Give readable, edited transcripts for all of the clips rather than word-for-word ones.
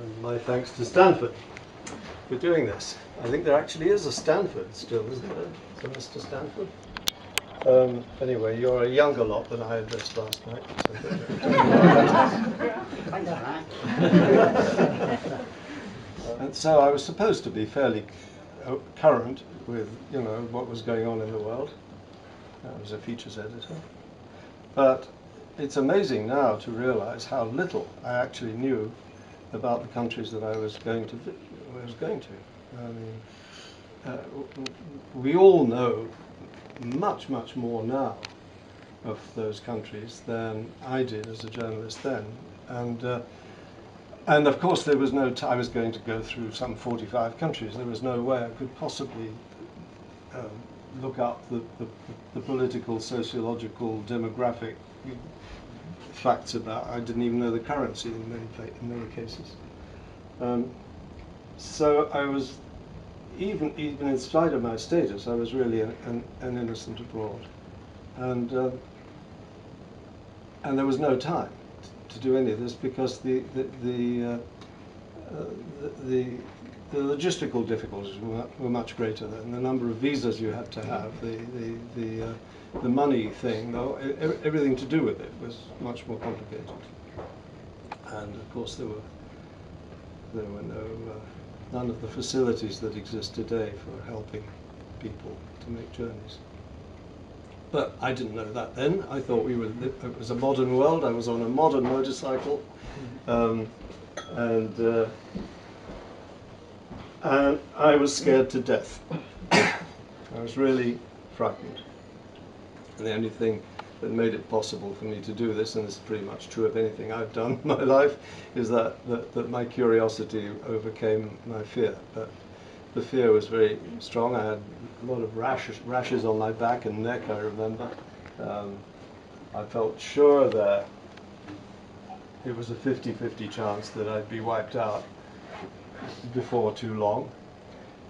And my thanks to Stanford for doing this. I think there actually is a Stanford still, isn't there? So Mr. Stanford. Anyway, you're a younger lot than I addressed last night. And so I was supposed to be fairly current with, you know, what was going on in the world. I was a features editor. But it's amazing now to realize how little I actually knew about the countries that I was going to. I mean, we all know much, much more now of those countries than I did as a journalist then. And of course there was no time. I was going to go through some 45 countries. There was no way I could possibly look up the political, sociological, demographic facts about. I didn't even know the currency in many cases. So I was, even in spite of my status, I was really an innocent abroad, and there was no time to do any of this because the logistical difficulties were much greater then. The number of visas you had to have, the money thing, though, everything to do with it was much more complicated. And of course there were none of the facilities that exist today for helping people to make journeys. But I didn't know that then. I thought it was a modern world. I was on a modern motorcycle, and I was scared to death. I was really frightened. And the only thing that made it possible for me to do this, and this is pretty much true of anything I've done in my life, is that my curiosity overcame my fear. But the fear was very strong. I had a lot of rashes on my back and neck, I remember. I felt sure that it was a 50-50 chance that I'd be wiped out before too long.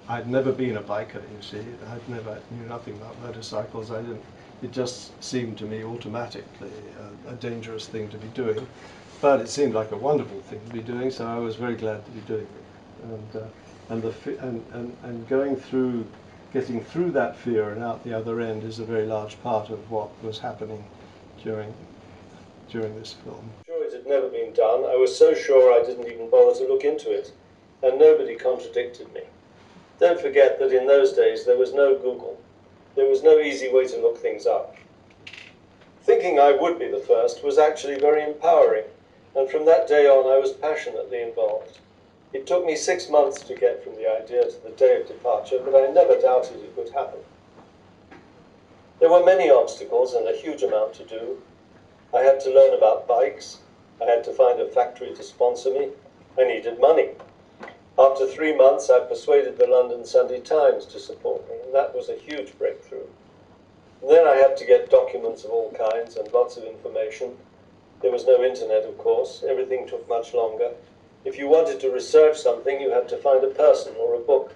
I'd never been a biker, you see. I knew nothing about motorcycles. It just seemed to me automatically a dangerous thing to be doing. But it seemed like a wonderful thing to be doing, so I was very glad to be doing it. And getting through that fear and out the other end is a very large part of what was happening during this film. Sure, it had never been done. I was so sure I didn't even bother to look into it, and nobody contradicted me. Don't forget that in those days there was no Google. There was no easy way to look things up. Thinking I would be the first was actually very empowering, and from that day on I was passionately involved. It took me 6 months to get from the idea to the day of departure, but I never doubted it would happen. There were many obstacles and a huge amount to do. I had to learn about bikes. I had to find a factory to sponsor me. I needed money. After 3 months, I persuaded the London Sunday Times to support me, and that was a huge breakthrough. And then I had to get documents of all kinds and lots of information. There was no internet, of course. Everything took much longer. If you wanted to research something, you had to find a person or a book.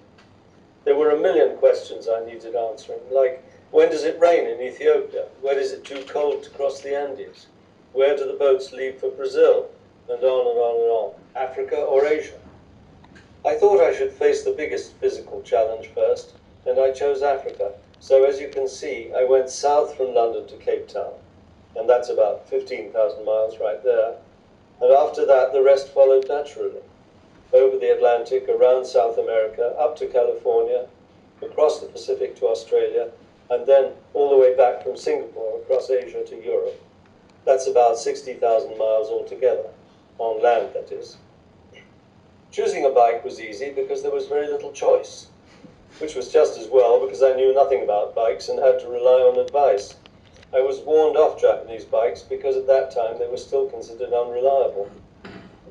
There were a million questions I needed answering, like, when does it rain in Ethiopia? When is it too cold to cross the Andes? Where do the boats leave for Brazil? And on and on and on. Africa or Asia? I thought I should face the biggest physical challenge first, and I chose Africa. So as you can see, I went south from London to Cape Town, and that's about 15,000 miles right there. And after that, the rest followed naturally. Over the Atlantic, around South America, up to California, across the Pacific to Australia, and then all the way back from Singapore across Asia to Europe. That's about 60,000 miles altogether, on land that is. Choosing a bike was easy because there was very little choice, which was just as well because I knew nothing about bikes and had to rely on advice. I was warned off Japanese bikes because at that time they were still considered unreliable.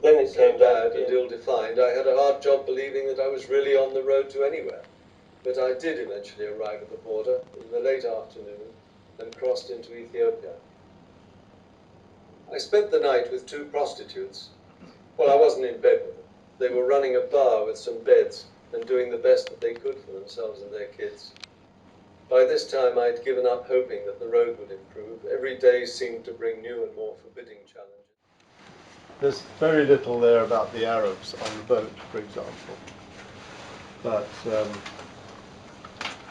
Then it came bad and ill-defined. I had a hard job believing that I was really on the road to anywhere. But I did eventually arrive at the border in the late afternoon and crossed into Ethiopia. I spent the night with 2 prostitutes. Well, I wasn't in bed with them. They were running a bar with some beds and doing the best that they could for themselves and their kids. By this time, I'd given up hoping that the road would improve. Every day seemed to bring new and more forbidding challenges. there's very little there about the Arabs on the boat, for example. But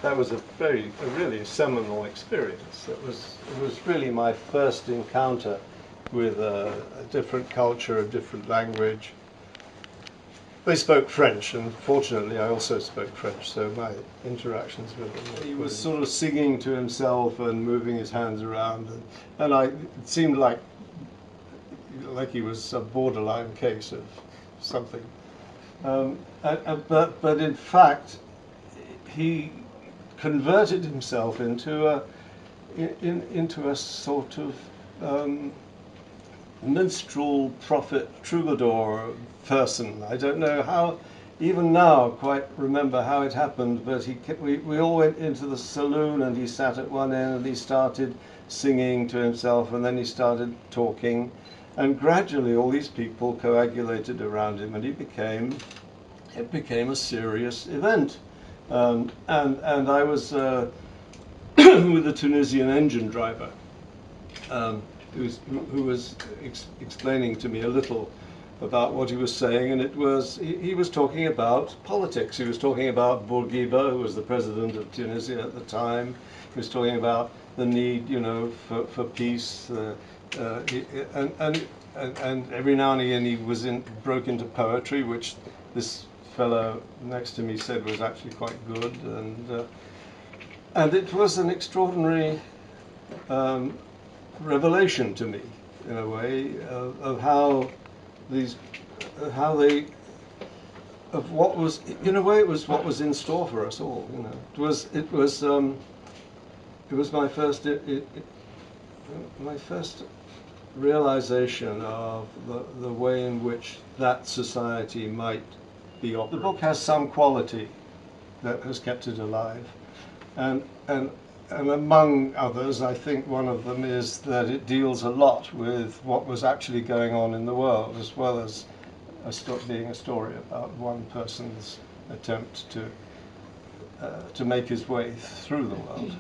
that was a really seminal experience. It was really my first encounter with a different culture, a different language. They spoke French, and fortunately I also spoke French, so my interactions with him. He was sort of singing to himself and moving his hands around, and it seemed like he was a borderline case of something. But in fact, he converted himself into a sort of minstrel, prophet, troubadour person. I don't know how, even now, quite remember how it happened, but we all went into the saloon and he sat at one end and he started singing to himself, and then he started talking, and gradually all these people coagulated around him, and it became a serious event. And I was with a Tunisian engine driver who was explaining to me a little about what he was saying, and he was talking about politics. He was talking about Bourguiba, who was the president of Tunisia at the time. He was talking about the need, for peace, and every now and again he broke into poetry, which this fellow next to me said was actually quite good, and it was an extraordinary revelation to me, in a way, of what was, in a way, it was what was in store for us all. It was my first realization of the way in which that society might be operating. The book has some quality that has kept it alive, and among others, I think one of them is that it deals a lot with what was actually going on in the world, as well as being a story about one person's attempt to make his way through the world.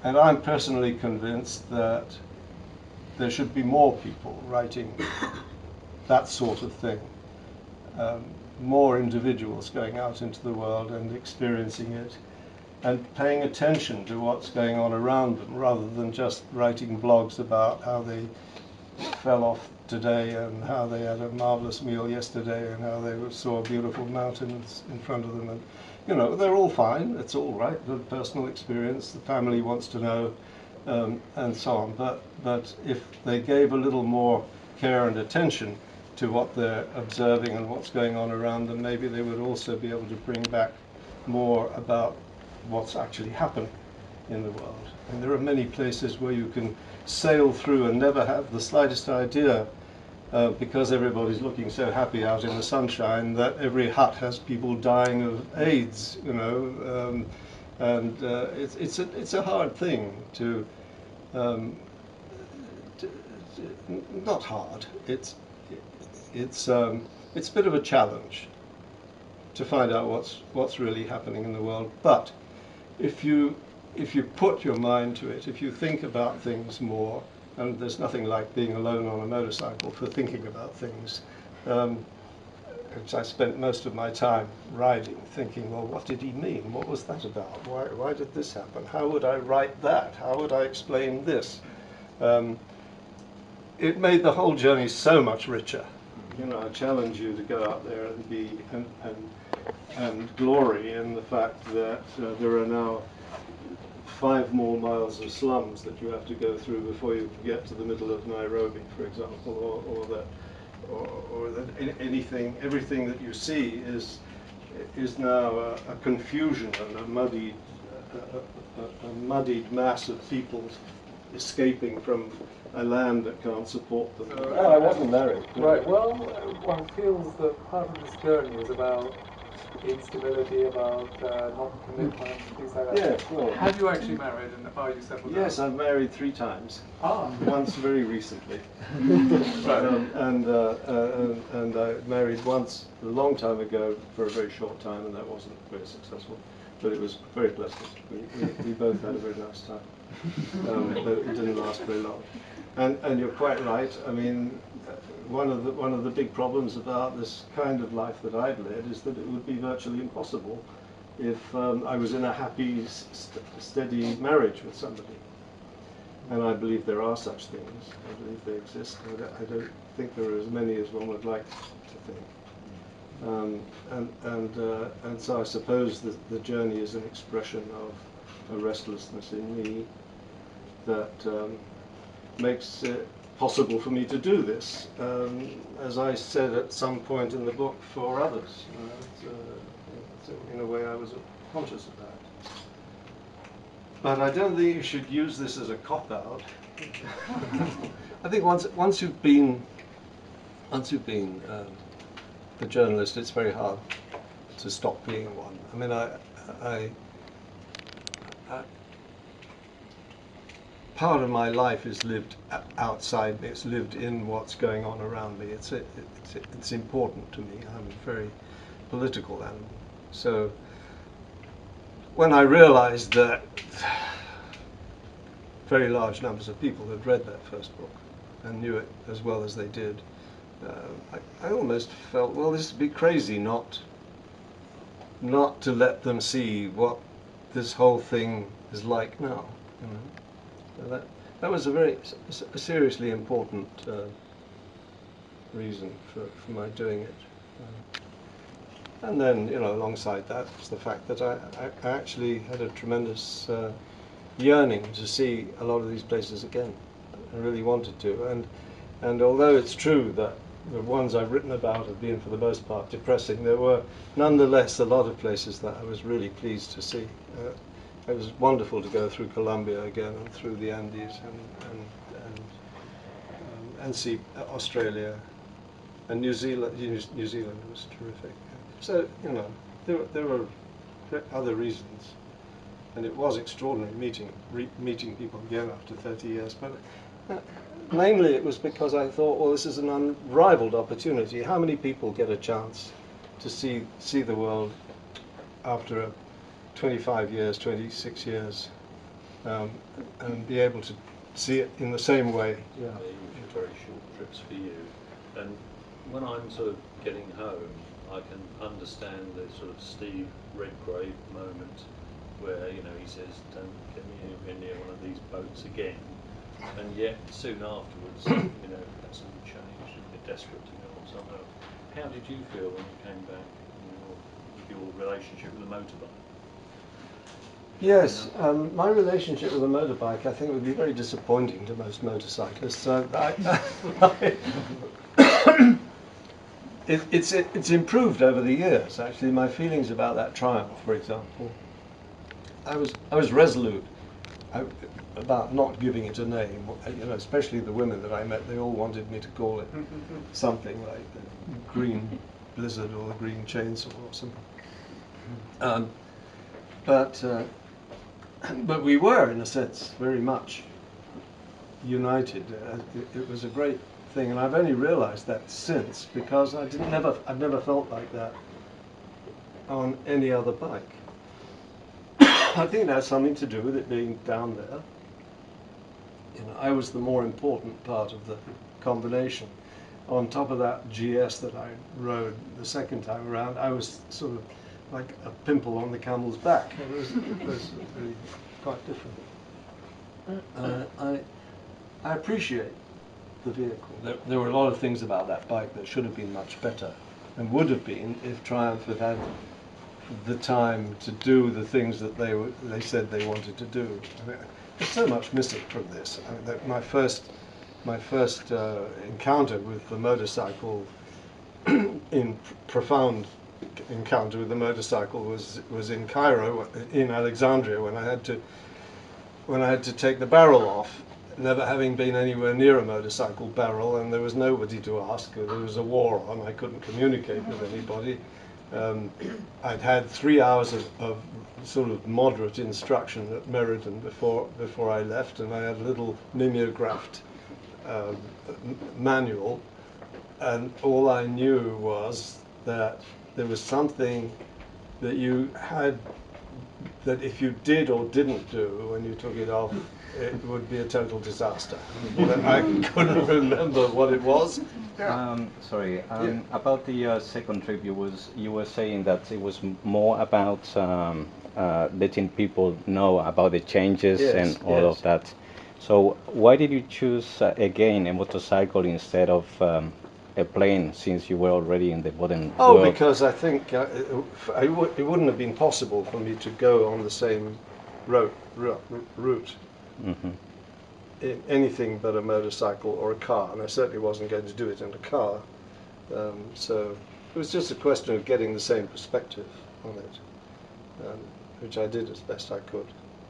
And I'm personally convinced that there should be more people writing that sort of thing. More individuals going out into the world and experiencing it, and paying attention to what's going on around them, rather than just writing blogs about how they fell off today and how they had a marvelous meal yesterday and how they saw a beautiful mountain in front of them. And they're all fine, it's all right, good personal experience, the family wants to know, and so on. But if they gave a little more care and attention to what they're observing and what's going on around them, maybe they would also be able to bring back more about what's actually happening in the world. And there are many places where you can sail through and never have the slightest idea, because everybody's looking so happy out in the sunshine, that every hut has people dying of AIDS, and it's a hard thing to not hard. It's a bit of a challenge to find out what's really happening in the world. But if you put your mind to it, if you think about things more, and there's nothing like being alone on a motorcycle for thinking about things, which I spent most of my time riding, thinking, well, what did he mean? What was that about? Why did this happen? How would I write that? How would I explain this? It made the whole journey so much richer. I challenge you to go out there and be and glory in the fact that there are now 5 more miles of slums that you have to go through before you can get to the middle of Nairobi, for example, or that everything that you see is now a confusion and a muddied mass of people escaping from a land that can't support them. I wasn't married. Right, well, one feels that part of this journey is about instability, about non-commitment, things like that. Yes, well. Have you actually married, and are you settled down? Yes, I've married 3 times. Ah. Once very recently. Right. And I married once a long time ago for a very short time, and that wasn't very successful. but it was very pleasant. We both had a very nice time, but it didn't last very long. And you're quite right. I mean, one of the big problems about this kind of life that I've led is that it would be virtually impossible if I was in a happy, steady marriage with somebody. And I believe there are such things. I believe they exist. I don't think there are as many as one would like to think. And so I suppose the journey is an expression of a restlessness in me that makes it possible for me to do this, as I said at some point in the book, for others. So in a way I was conscious of that. But I don't think you should use this as a cop-out. I think once you've been a journalist, it's very hard to stop being one. I mean, part of my life is lived outside me. It's lived in what's going on around me. It's important to me. I'm a very political animal. So when I realized that very large numbers of people had read that first book and knew it as well as they did, I almost felt, well, this would be crazy not to let them see what this whole thing is like now. You know? So that was a seriously important reason for my doing it. And then, you know, alongside that was the fact that I actually had a tremendous yearning to see a lot of these places again. I really wanted to. And although it's true that the ones I've written about have been, for the most part, depressing, there were nonetheless a lot of places that I was really pleased to see. It was wonderful to go through Colombia again and through the Andes and see Australia and New Zealand. New Zealand was terrific. So, you know, there were other reasons, and it was extraordinary meeting people again after 30 years. But mainly it was because I thought, well, this is an unrivaled opportunity. How many people get a chance to see the world after 25 years, 26 years, and be able to see it in the same way? Yeah, very short trips for you. And when I'm sort of getting home, I can understand the sort of Steve Redgrave moment where, you know, he says, don't get me anywhere near one of these boats again. And yet, soon afterwards, you know, that's all changed and you're desperate to go on somewhere else. How did you feel when you came back with your relationship with the motorbike? Yes, my relationship with a motorbike, I think, would be very disappointing to most motorcyclists. So it's improved over the years. Actually, my feelings about that Triumph, for example, I was resolute about not giving it a name. You know, especially the women that I met, they all wanted me to call it something like the Green Blizzard or the Green Chainsaw or something. But we were, in a sense, very much united. It was a great thing, and I've only realized that since, because I've never felt like that on any other bike. I think that has something to do with it being down there. You know, I was the more important part of the combination. On top of that GS that I rode the second time around, I was sort of like a pimple on the camel's back. It was really quite different. I appreciate the vehicle. There were a lot of things about that bike that should have been much better, and would have been if Triumph had had the time to do the things that they said they wanted to do. I mean, there's so much missing from this. I mean, my first encounter with the motorcycle, in profound encounter with the motorcycle, was in Cairo, in Alexandria, when I had to take the barrel off, never having been anywhere near a motorcycle barrel, and there was nobody to ask. There was a war on. I couldn't communicate with anybody. I'd had 3 hours of sort of moderate instruction at Meriden before I left, and I had a little mimeographed manual, and all I knew was that there was something that you had that if you did or didn't do when you took it off, it would be a total disaster. But I couldn't remember what it was. Sorry, about the second trip, you were saying that it was more about letting people know about the changes and all of that. So why did you choose again a motorcycle instead of a plane, since you were already in the modern world? Because I think it wouldn't have been possible for me to go on the same route in anything but a motorcycle or a car, and I certainly wasn't going to do it in a car. So it was just a question of getting the same perspective on it, which I did as best I could.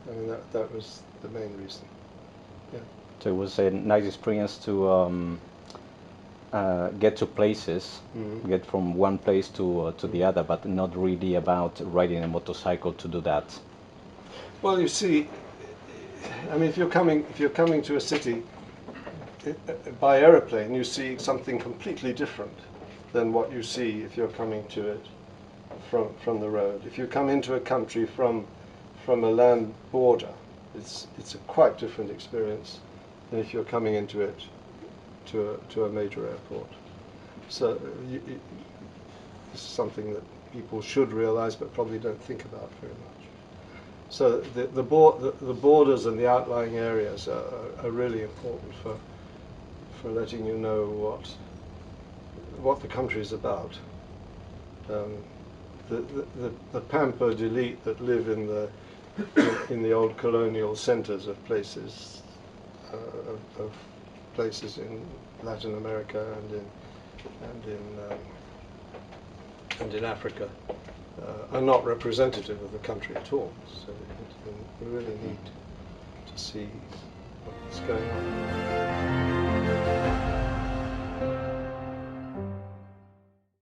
I mean, that was the main reason. Yeah. So it was a nice experience to get to places, get from one place to the other, but not really about riding a motorcycle to do that. Well, you see, I mean, if you're coming to a city by aeroplane, you see something completely different than what you see if you're coming to it from the road. If you come into a country from a land border, it's a quite different experience than if you're coming into it to a major airport. So this is something that people should realize but probably don't think about very much. So the borders and the outlying areas are really important for letting you know what the country is about. The pampered elite that live in the old colonial centers of places in Latin America and in Africa are not representative of the country at all. So we really need to see what's going on.